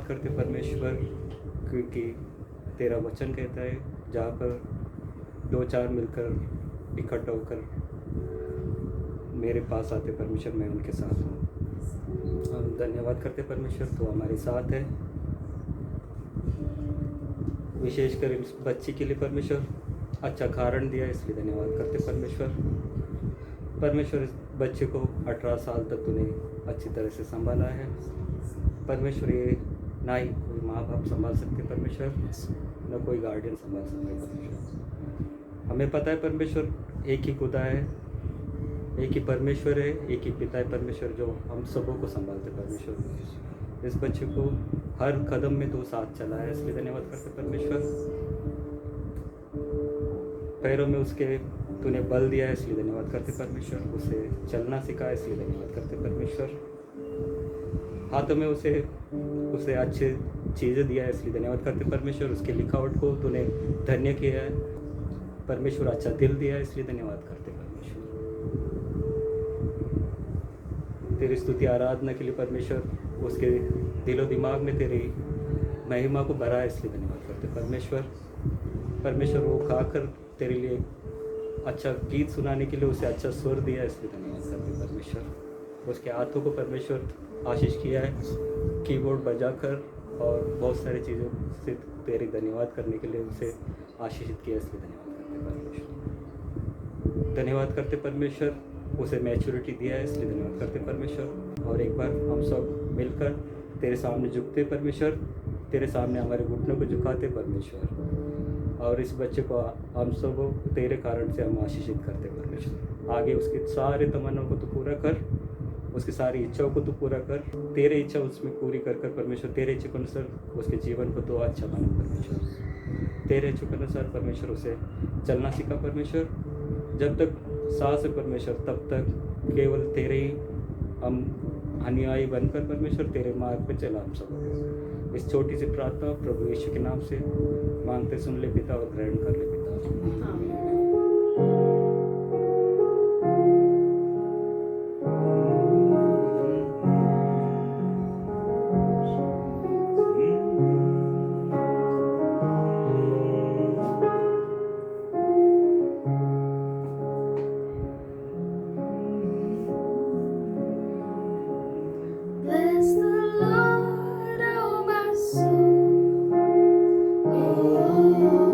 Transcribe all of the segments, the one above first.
करते परमेश्वर, क्योंकि तेरा वचन कहता है जहाँ पर 2-4 मिलकर इकट्ठा होकर मेरे पास आते परमेश्वर, मैं उनके साथ हूँ। हम धन्यवाद करते परमेश्वर, तो हमारे साथ है। विशेषकर इस बच्ची के लिए परमेश्वर अच्छा कारण दिया, इसलिए धन्यवाद करते परमेश्वर। परमेश्वर इस बच्चे को 18 साल तक तूने अच्छी तरह से संभाला है परमेश्वर। ये ना ही कोई माँ बाप संभाल सकते परमेश्वर, न कोई गार्डियन संभाल सकते परमेश्वर। हमें पता है परमेश्वर एक ही खुदा है, एक ही परमेश्वर है, एक ही पिता है परमेश्वर, जो हम सबों को संभालते परमेश्वर। इस बच्चे को हर कदम में तो साथ चला है, इसलिए धन्यवाद करते परमेश्वर। पैरों में उसके तूने बल दिया है, इसलिए धन्यवाद करते परमेश्वर। उसे चलना सिखाया, इसलिए धन्यवाद करते परमेश्वर। हाथों में उसे अच्छे चीज़ें दिया है, इसलिए धन्यवाद करते परमेश्वर। उसके लिखावट को तूने धन्य किया है परमेश्वर, अच्छा दिल दिया है, इसलिए धन्यवाद करते परमेश्वर। तेरी स्तुति आराधना के लिए परमेश्वर उसके दिलो दिमाग में तेरी महिमा को भरा है, इसलिए धन्यवाद करते परमेश्वर। परमेश्वर वो खाकर तेरे लिए अच्छा गीत सुनाने के लिए उसे अच्छा स्वर दिया है, इसलिए धन्यवाद करते परमेश्वर। उसके हाथों को परमेश्वर आशीष किया है, कीबोर्ड बजाकर और बहुत सारी चीज़ों से तेरे धन्यवाद करने के लिए उसे आशीषित किया, इसलिए धन्यवाद करते परमेश्वर। धन्यवाद करते परमेश्वर, उसे मैच्योरिटी दिया है, इसलिए धन्यवाद करते परमेश्वर। और एक बार हम सब मिलकर तेरे सामने झुकते परमेश्वर, तेरे सामने हमारे घुटनों को झुकाते परमेश्वर। और इस बच्चे को हम सब तेरे कारण से हम आशीषित करते परमेश्वर। आगे उसके सारे तमन्नाओं को तो पूरा कर, उसकी सारी इच्छाओं को तो पूरा कर, तेरे इच्छा उसमें पूरी कर कर परमेश्वर। तेरे इच्छा के अनुसार उसके जीवन को तो अच्छा बना परमेश्वर। तेरे इच्छा के अनुसार परमेश्वर उसे चलना सीखा परमेश्वर। जब तक सांस है परमेश्वर, तब तक केवल तेरे ही हम अनुयायी बनकर परमेश्वर तेरे मार्ग पे चला हम सब। इस छोटी सी प्रार्थना प्रभु यीशु के नाम से मांगते सुन ले पिता, और ग्रहण कर ले पिता। Bless the Lord, oh my soul, oh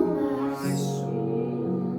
my soul.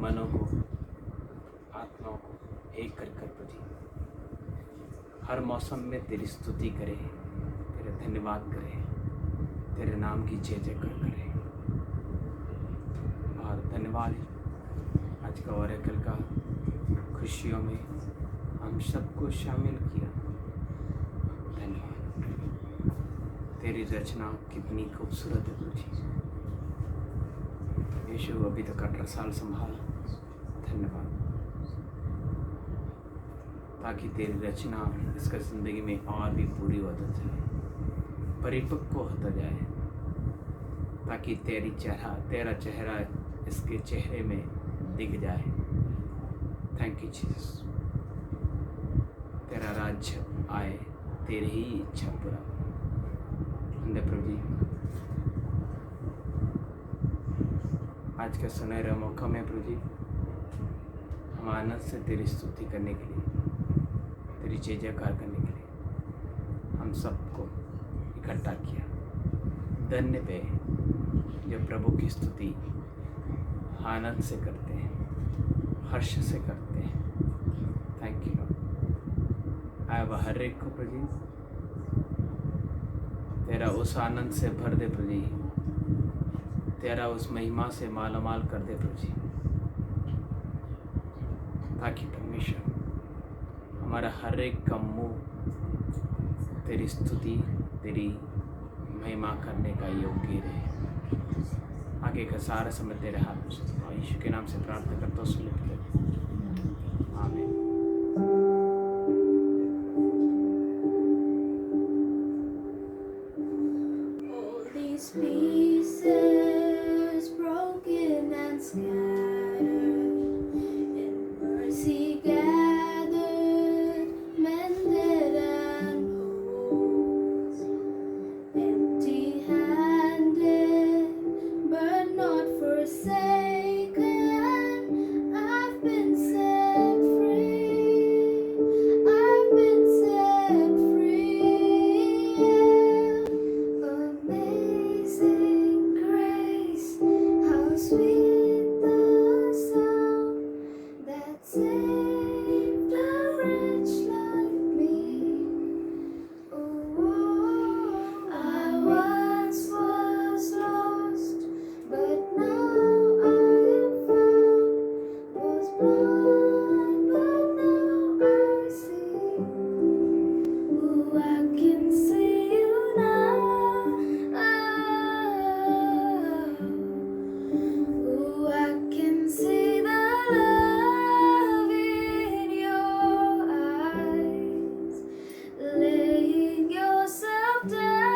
मनों को, आत्माओं को एक कर कर प्रभु हर मौसम में तेरी स्तुति करे, तेरे धन्यवाद करे, तेरे नाम की जय जयकार करे। और धन्यवाद आज का ओरेकल का खुशियों में हम सबको शामिल किया। धन्यवाद, तेरी रचना कितनी खूबसूरत है तुझी। यीशु अभी तक 18 साल संभाला। धन्यवाद, ताकि तेरी रचना इसका ज़िंदगी में और भी पूरी होता जाए, परिपक्व होता जाए, ताकि तेरा चेहरा इसके चेहरे में दिख जाए। थैंक यू जीसस, तेरा राज्य आए, तेरी ही इच्छा पूरा अंदर प्रभु जी। आज का सुनहरा मौका में प्रभु जी हम आनंद से तेरी स्तुति करने के लिए, तेरी जय जयकार करने के लिए हम सबको इकट्ठा किया। धन्य पे जो प्रभु की स्तुति आनंद से करते हैं, हर्ष से करते हैं। Thank you Lord. आए वह हर एक को प्रभु तेरा उस आनंद से भर दे प्रभु, तेरा उस महिमा से मालामाल कर दे प्रभु, ताकि परमेश्वर हमारा हर एक का मुंह तेरी स्तुति, तेरी महिमा करने का योग्य रहे। आगे का सारा समय तेरे हाथ में और यीशु के नाम से प्रार्थना करता हूँ, सुन ले। आमीन। All these pieces broken and scattered, in mercy gathered, mended and whole, empty-handed but not forsaken. I've been set free. I've been set free. Amazing grace, how sweet the sound that saved a wretch like me. Oh, I once was lost, but now I am found. Was blind, but now I see. Oh, I can see you now. Oh, I can see the love in your eyes, laying yourself down,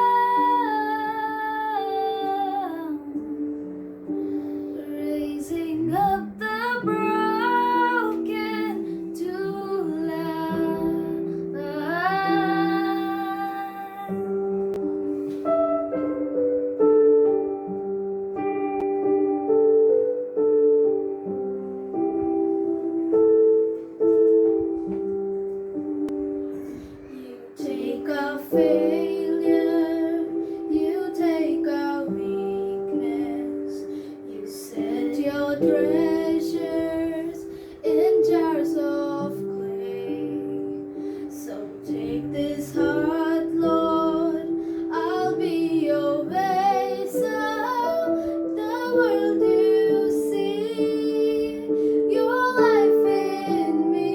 raising up the broken to You take our failure, you take our weakness, you set your treasures in jars of clay. So take this heart, Lord, I'll be your vessel. The world you see, your life in me.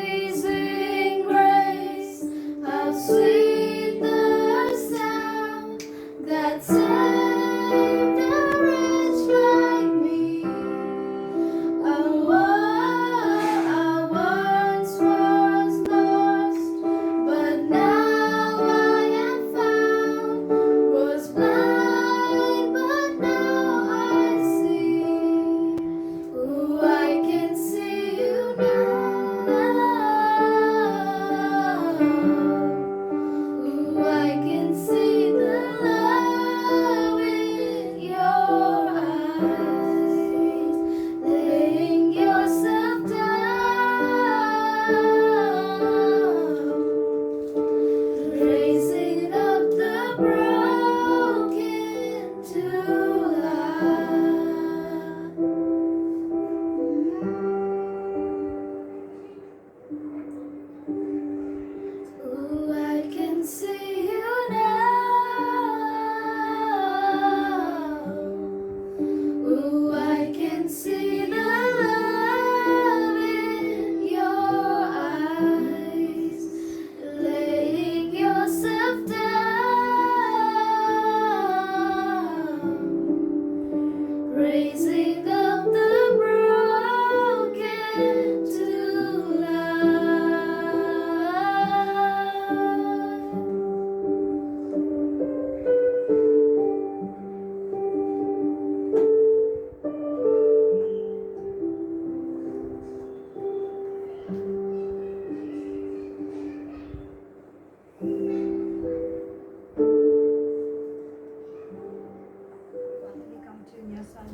Amazing grace, how sweet the sound that saved a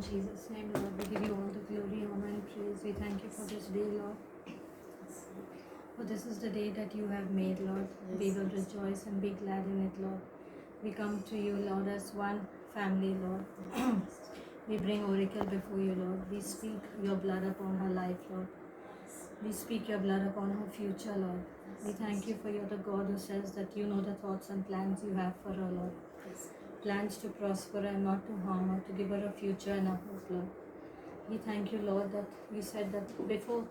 In Jesus' name, Lord, we give you all the glory, honor, and praise. We thank you for this day, Lord. For this is the day that you have made, Lord. We will rejoice and be glad in it, Lord. We come to you, Lord, as one family, Lord. We bring Oracle before you, Lord. We speak your blood upon her life, Lord. We speak your blood upon her future, Lord. We thank you for you're the God who says that you know the thoughts and plans you have for her, Lord. Plans to prosper and not to harm her, to give her a future and a hope, Lord. We thank you, Lord, that you said that before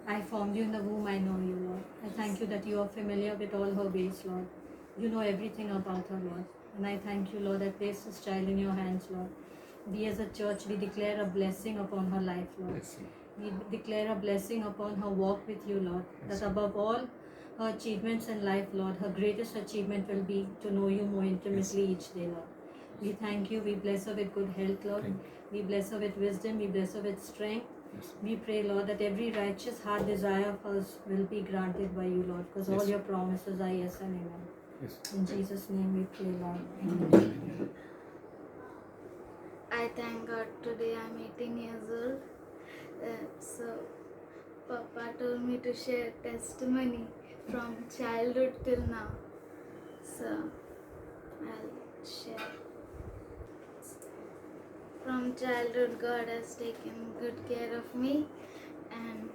I formed you in the womb, I know you, Lord. I thank you that you are familiar with all her ways, Lord. You know everything about her, Lord. And I thank you, Lord, I place this child in your hands, Lord. We as a church, we declare a blessing upon her life, Lord. Yes, Lord. We declare a blessing upon her walk with you, Lord. Yes. That above all her achievements in life, Lord, her greatest achievement will be to know you more intimately each day, Lord. We thank you. We bless her with good health, Lord. Thank We bless her with wisdom. We bless her with strength. Yes. We pray, Lord, that every righteous heart desire of hers will be granted by you, Lord, because all Yes. your promises are yes and amen. Yes. In Jesus' name we pray, Lord. Amen. I thank God today I'm 18 years old. So, Papa told me to share testimony from childhood till now. So, I'll share. From childhood, God has taken good care of me, and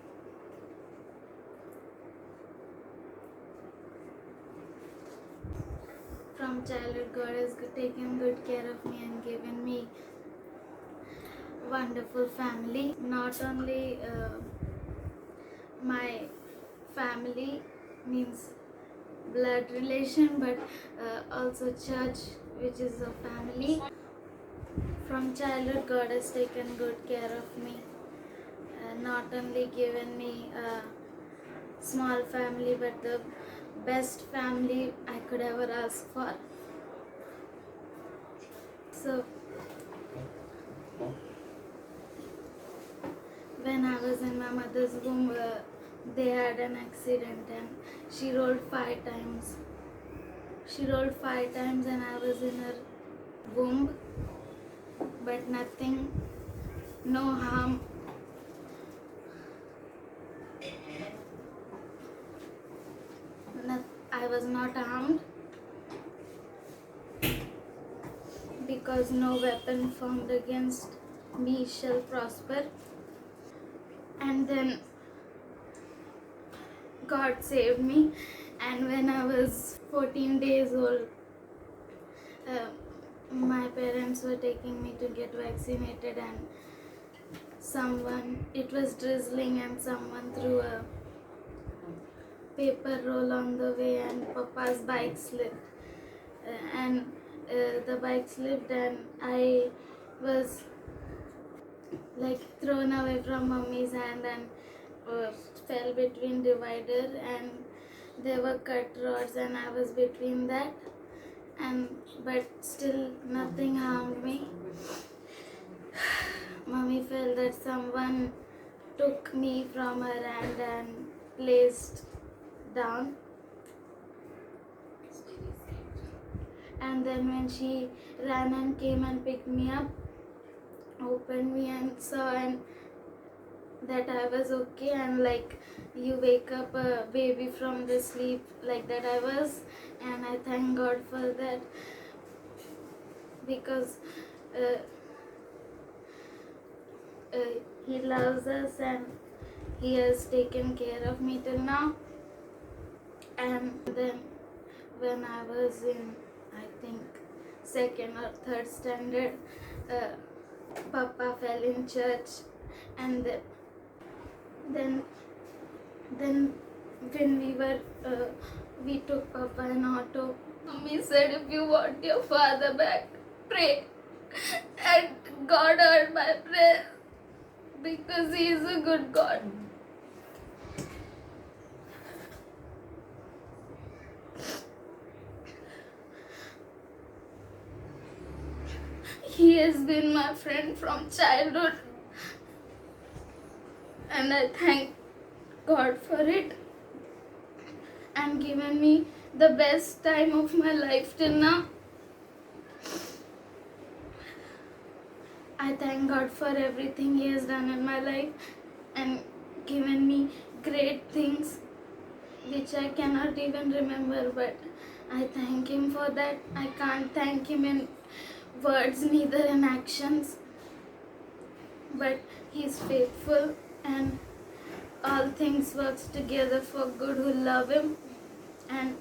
from childhood, God has taken good care of me and given me wonderful family. Not only my family means blood relation, but also church, which is a family. From childhood, God has taken good care of me. Not only given me a small family, but the best family I could ever ask for. So, when I was in my mother's womb, they had an accident and she rolled 5 times. She rolled 5 times and I was in her womb, but nothing, no harm. I was not harmed because no weapon formed against me shall prosper. And then God saved me, and when I was 14 days old, my parents were taking me to get vaccinated, and it was drizzling, and someone threw a paper roll on the way, and Papa's bike slipped. And the bike slipped, and I was like thrown away from Mummy's hand and fell between divider, and there were cut rods, and I was between that, but still nothing harmed me. Mummy felt that someone took me from her hand and placed down. And then when she ran and came and picked me up, opened me and saw and that I was okay, and like you wake up a baby from the sleep, like that I was, and I thank God for that, because He loves us and He has taken care of me till now. And then when I was in, I think, 2nd or 3rd standard, Papa fell in church, and then when we took Papa in auto, Mummy said, if you want your father back, pray. And God heard my prayer, because He is a good God. He has been my friend from childhood, and I thank God for it, and given me the best time of my life till now. I thank God for everything He has done in my life and given me great things which I cannot even remember, but I thank Him for that. I can't thank Him in words, neither in actions, but He is faithful, and all things works together for good who love Him, and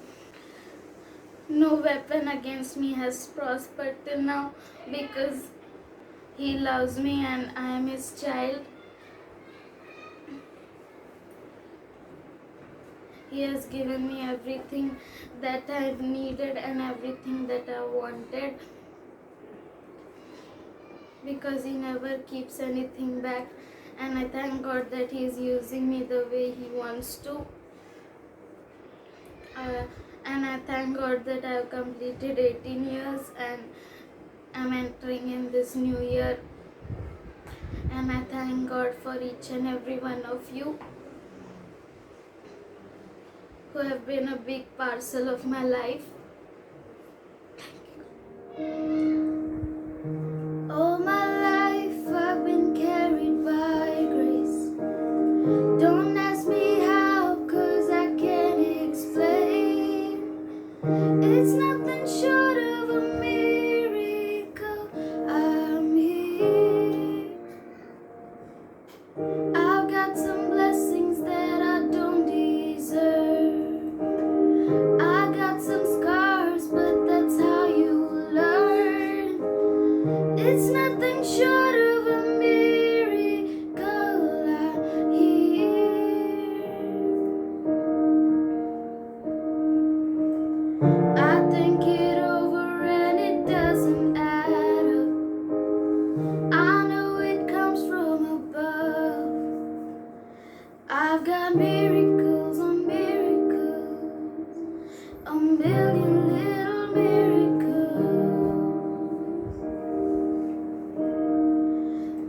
no weapon against me has prospered till now, because He loves me and I am His child. He has given me everything that I've needed and everything that I wanted, because He never keeps anything back, and I thank God that He is using me the way He wants to. And I thank God that I have completed 18 years and I'm entering in this new year. And I thank God for each and every one of you who have been a big parcel of my life. All my life I've been carried by grace. Don't ask me how, 'cause I can't explain. It's nothing short of a miracle. I'm here. I've got some blessings that I don't deserve. I got some scars, but that's how you learn. It's nothing short of a miracle. I'm here. I think it over and it doesn't add up. I know it comes from above. I've got miracles on miracles, a million little miracles.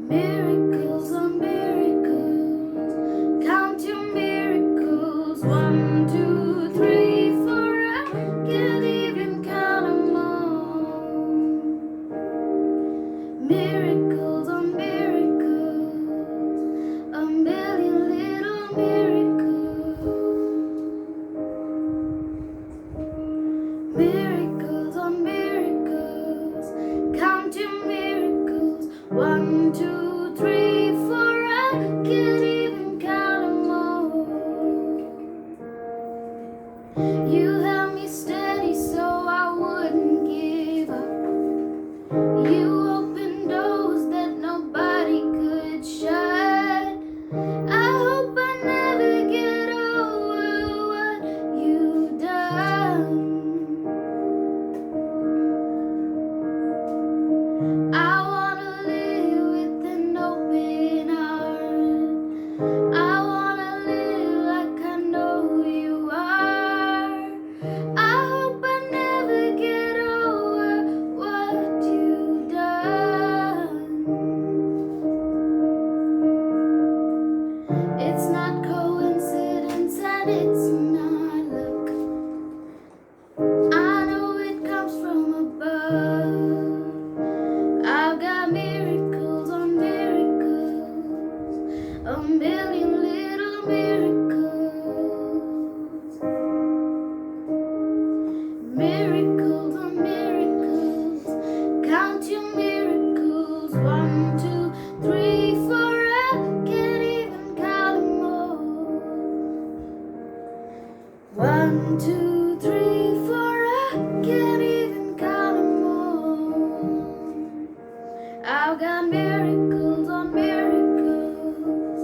Miracles on miracles, count your miracles. 1, 2, 3, 4, I can't even count them all. Miracles on miracles, a million little miracles. Miracles on miracles, count your miracles. 1, 2, 3, 4, I can't even count them all. You held me steady so I wouldn't give up. You opened doors that nobody could shut. I hope I never get over what you've done. I wanna live with an open heart. I wanna live like I know you are. I hope I never get over what you've done. It's not coincidence and it's not luck. I know it comes from above. I've got miracles on miracles, a million little miracles. Miracles on miracles, count your miracles. 1, 2, 3, 4, I can't even count them all. 1, 2, 3, 4, I can't even count them all. I've got miracles on miracles,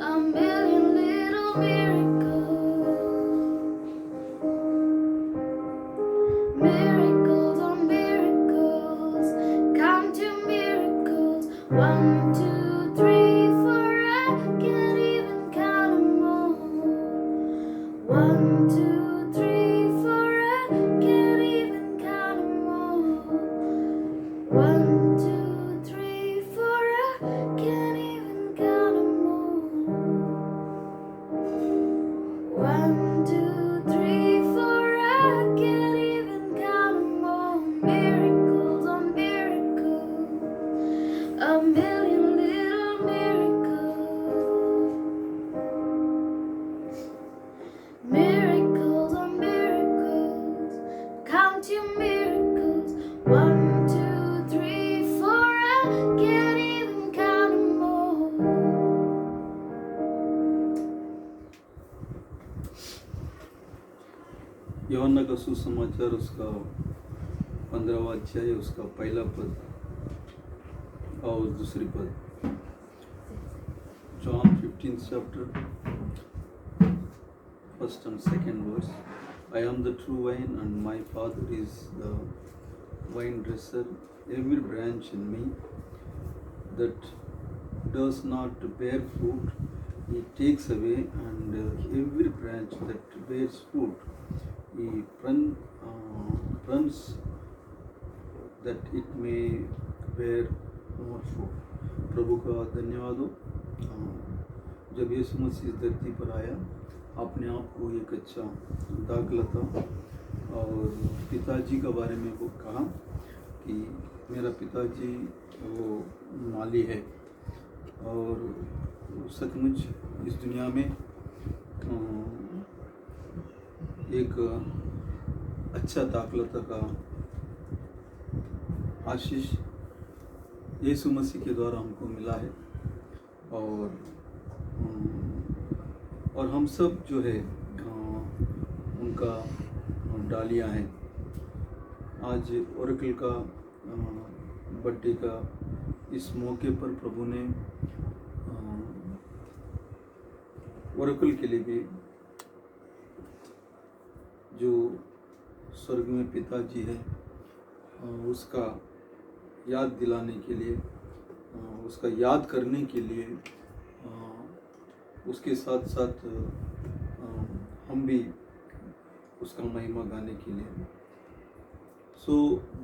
a million little miracles. Miracles on miracles, count your miracles. 1, 2, 3, 4, I can't even count them all. 1, 2, 3, 4, I can't even count them all. 1, 2, 3, 4, I can't even count them all. 1, 2, 3, 4, I can't even count them all. Miracles on miracles, a a million little miracles, miracles on miracles. Count your miracles, 1, 2, 3, 4. I can't even count them all. यूहन्ना का सुसमाचार उसका 15वां अध्याय उसका पहला पद और दूसरी पद। John 15th chapter, 1st and 2nd verse. I am the true vine and my Father is the vine dresser. Every branch in me that does not bear fruit, he takes away, and every branch that bears fruit, he prunes that it may bear more fruit. प्रभु का धन्यवाद हो। जब यीशु मसीह इस धरती पर आया, अपने आप को एक अच्छा दाखला था और पिताजी के बारे में वो कहा कि मेरा पिताजी वो माली है, और सचमुच इस दुनिया में एक अच्छा दाखलता का आशीष यीशु मसीह के द्वारा हमको मिला है। और हम सब जो है उनका डालियाँ हैं। आज ओरेकल का बर्थडे का इस मौके पर प्रभु ने ओरेकल के लिए भी जो स्वर्ग में पिताजी है उसका याद दिलाने के लिए, उसका याद करने के लिए, उसके साथ साथ हम भी उसका महिमा गाने के लिए।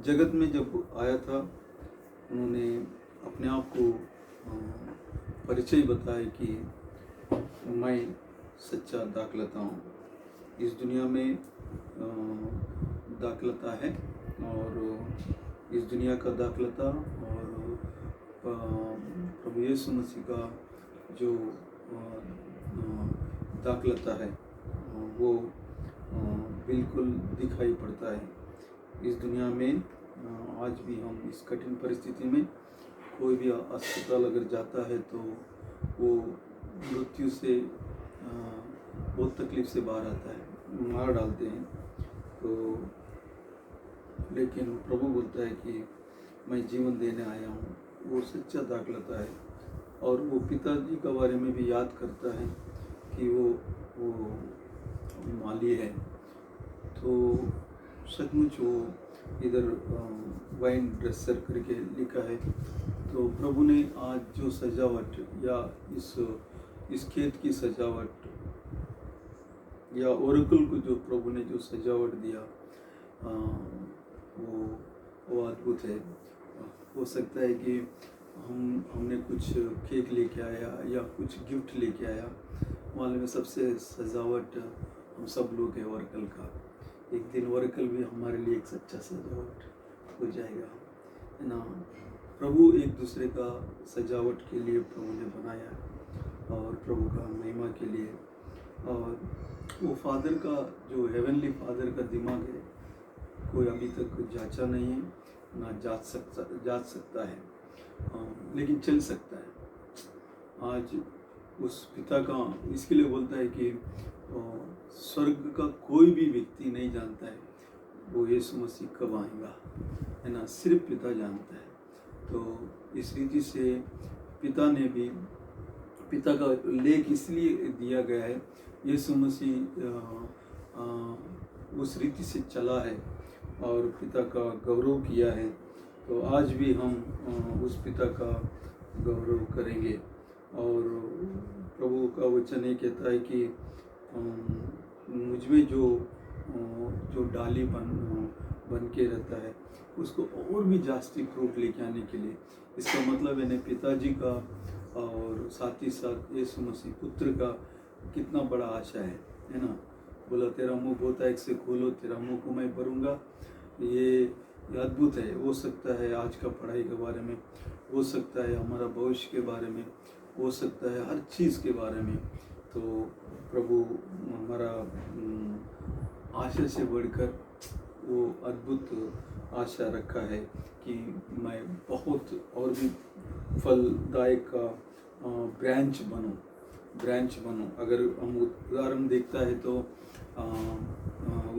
जगत में जब आया था, उन्होंने अपने आप को परिचय बताया कि मैं सच्चा दाखलता हूँ। इस दुनिया में दाखलता है, और इस दुनिया का दाखलता और प्रभु यीशु मसीह का जो दाखलता है वो बिल्कुल दिखाई पड़ता है। इस दुनिया में आज भी हम इस कठिन परिस्थिति में कोई भी अस्पताल अगर जाता है तो वो मृत्यु से बहुत तकलीफ से बाहर आता है, मार डालते हैं। तो लेकिन प्रभु बोलता है कि मैं जीवन देने आया हूँ। वो सच्चा दाखलता है, और वो पिताजी के बारे में भी याद करता है कि वो माली है। तो सचमुच वो इधर वाइन ड्रेसर करके लिखा है। तो प्रभु ने आज जो सजावट या इस खेत की सजावट या ओरेकल को जो प्रभु ने जो सजावट दिया वो अद्भुत है। हो सकता है कि हमने कुछ केक लेके आया या कुछ गिफ्ट लेके आया, मालूम है सबसे सजावट हम सब लोग है ओरेकल का। एक दिन ओरेकल भी हमारे लिए एक सच्चा सजावट हो जाएगा, है ना। प्रभु एक दूसरे का सजावट के लिए प्रभु ने बनाया, और प्रभु का महिमा के लिए। और वो फादर का जो हेवनली फादर का दिमाग है कोई अभी तक जांचा नहीं है, ना जांच सकता है, लेकिन चल सकता है। आज उस पिता का इसके लिए बोलता है कि स्वर्ग का कोई भी व्यक्ति नहीं जानता है वो यीशु मसीह कब आएगा, है ना, सिर्फ पिता जानता है। तो इस रीति से पिता का लेख इसलिए दिया गया है, यीशु मसीह उस रीति से चला है और पिता का गौरव किया है। तो आज भी हम उस पिता का गौरव करेंगे। और प्रभु का वचन ये कहता है कि मुझ में जो डाली बन के रहता है उसको और भी जास्ती फ्रूट लेके आने के लिए। इसका मतलब है पिताजी का और साथ ही साथ यीशु मसीह पुत्र का कितना बड़ा आशा है ना। बोला तेरा मुंह बहुत एक से खोलो, तेरा मुंह को मैं भरूंगा। ये ये अद्भुत है। हो सकता है आज का पढ़ाई के बारे में, हो सकता है हमारा भविष्य के बारे में, हो सकता है हर चीज़ के बारे में। तो प्रभु हमारा आशा से बढ़कर वो अद्भुत आशा रखा है कि मैं बहुत और भी फलदायक का ब्रांच बनूं। अगर हम उदाहरण देखता है तो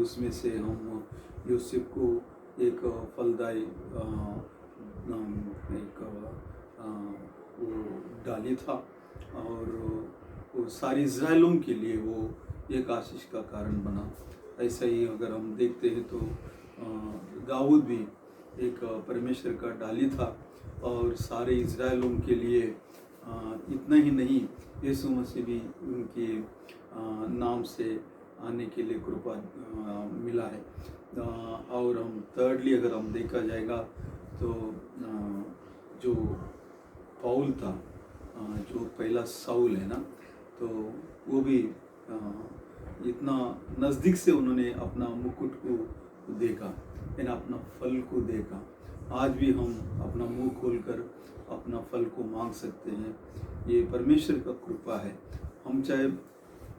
उसमें से हम यूसुफ को एक फलदायी एक वो डाली था, और वो सारी इज़राइलों के लिए वो एक आशीष का कारण बना। ऐसा ही अगर हम देखते हैं तो दाऊद भी एक परमेश्वर का डाली था, और सारे इज़राइलों के लिए इतना ही नहीं, यीशु मसीह भी उनके नाम से आने के लिए कृपा मिला है। और हम थर्डली अगर हम देखा जाएगा तो जो पौल था, जो पहला साउल है ना, तो वो भी इतना नज़दीक से उन्होंने अपना मुकुट को देखा, यानी अपना फल को देखा। आज भी हम अपना मुंह खोलकर अपना फल को मांग सकते हैं। ये परमेश्वर का कृपा है। हम चाहे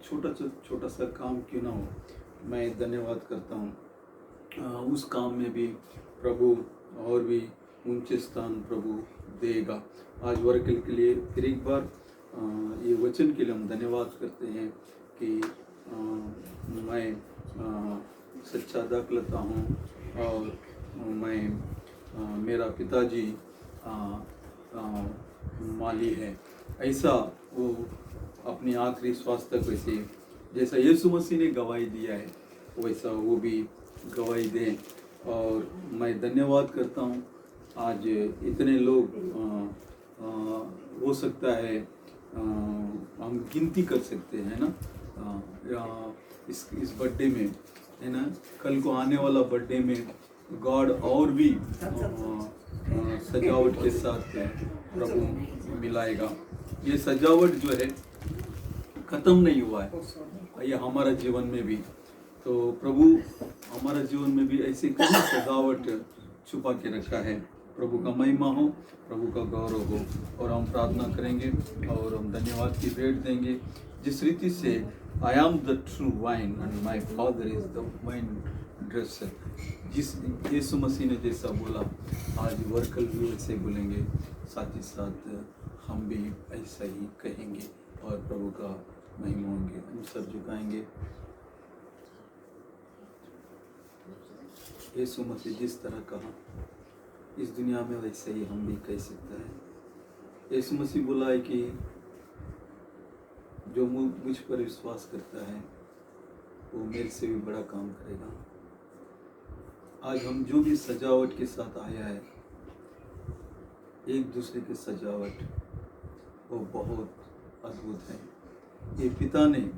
छोटा सा काम क्यों ना हो, मैं धन्यवाद करता हूँ। उस काम में भी प्रभु और भी ऊंचे स्थान प्रभु देगा। आज वर्कल के लिए फिर एक बार ये वचन के लिए हम धन्यवाद करते हैं कि मैं सच्चा दाखलता हूँ, और मैं मेरा पिताजी माली है। ऐसा वो अपनी आखिरी श्वास तक वैसे जैसा यीशु मसीह ने गवाही दिया है, वैसा वो भी गवाही दें। और मैं धन्यवाद करता हूँ। आज इतने लोग हो सकता है हम गिनती कर सकते हैं ना, इस बर्थडे में है ना, कल को आने वाला बर्थडे में गॉड और भी सजावट के साथ प्रभु मिलाएगा। ये सजावट जो है ख़त्म नहीं हुआ है, ये हमारा जीवन में भी। तो प्रभु हमारा जीवन में भी ऐसे कई सजावट छुपा के रखा है। प्रभु का महिमा हो, प्रभु का गौरव हो। और हम प्रार्थना करेंगे और हम धन्यवाद की भेंट देंगे। जिस रीति से I am the true wine and my father is the wine dresser, जिस यीशु मसीह ने जैसा बोला, आज वर्कल भी वैसे बोलेंगे, साथ ही साथ हम भी ऐसा ही कहेंगे और प्रभु का महिमा होंगे। हम सब झुकाएंगे। यीशु मसीह जिस तरह कहा इस दुनिया में, वैसे ही हम भी कह सकते हैं। यीशु मसीह बोला है कि जो मुझ पर विश्वास करता है वो मेरे से भी बड़ा काम करेगा। आज हम जो भी सजावट के साथ आया है, एक दूसरे की सजावट, वो बहुत अद्भुत है। ये पिता ने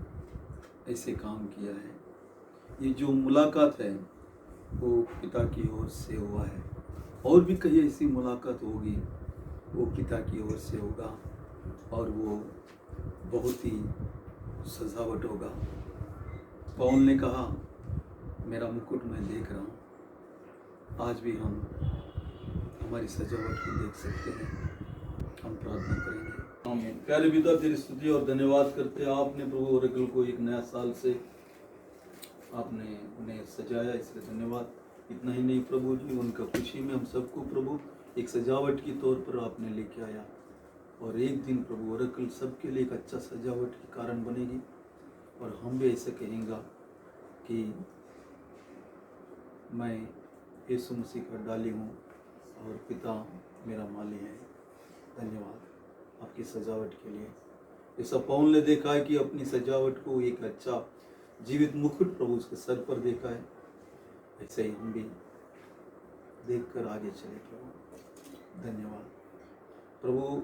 ऐसे काम किया है। ये जो मुलाकात है वो पिता की ओर से हुआ है, और भी कई ऐसी मुलाकात होगी वो पिता की ओर से होगा, और वो बहुत ही सजावट होगा। पौल ने कहा, मेरा मुकुट मैं देख रहा हूँ। आज भी हम हमारी सजावट को देख सकते हैं। हम प्रार्थना करेंगे। आमीन। प्यारे पिता, तेरी स्तुति और धन्यवाद करते हैं। आपने प्रभु ओरेकल को एक नया साल से आपने उन्हें सजाया, इसलिए धन्यवाद। इतना ही नहीं प्रभु जी, उनका खुशी में हम सबको प्रभु एक सजावट के तौर पर आपने लेके आया, और एक दिन प्रभु ओरेकल सबके लिए एक अच्छा सजावट के कारण बनेगी। और हम भी ऐसा कहेंगे कि मैं यीशु मसीह का डाली हूँ और पिता मेरा माली है। धन्यवाद आपकी सजावट के लिए। ऐसा पौल ने देखा है कि अपनी सजावट को एक अच्छा जीवित मुकुट प्रभु उसके सर पर देखा है, ऐसे ही हम भी देखकर आगे चले प्रभु। धन्यवाद प्रभु।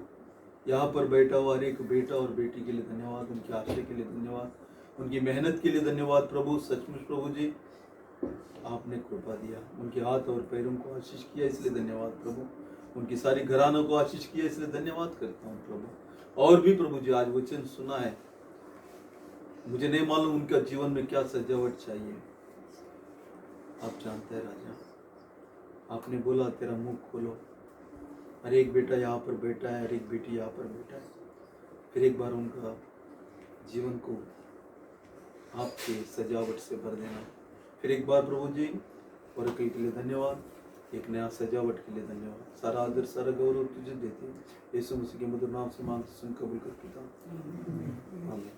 यहाँ पर बैठा हुआ हर एक बेटा और बेटी के लिए धन्यवाद, उनकी आशा के लिए धन्यवाद, उनकी मेहनत के लिए धन्यवाद प्रभु। सचमुच प्रभु जी आपने कृपा दिया, उनके हाथ और पैरों को आशीष किया, इसलिए धन्यवाद प्रभु। उनकी सारी घरानों को आशीष किया, इसलिए धन्यवाद करता हूँ प्रभु। और भी प्रभु जी आज वचन सुना है, मुझे नहीं मालूम उनका जीवन में क्या सजावट चाहिए, आप जानते हैं राजा। आपने बोला तेरा मुंह खोलो। हर एक बेटा यहाँ पर बैठा है, हर एक बेटी यहाँ पर बैठा है। फिर एक बार उनका जीवन को आपके सजावट से भर देना। फिर एक बार प्रभु जी ओरेकल के लिए धन्यवाद, एक नया सजावट के लिए धन्यवाद। सारा आदर सारा गौरव तुझे देते हैं। यीशु मसीह के मधुर नाम से मांगते सुन कबूल कर पिता, आमीन।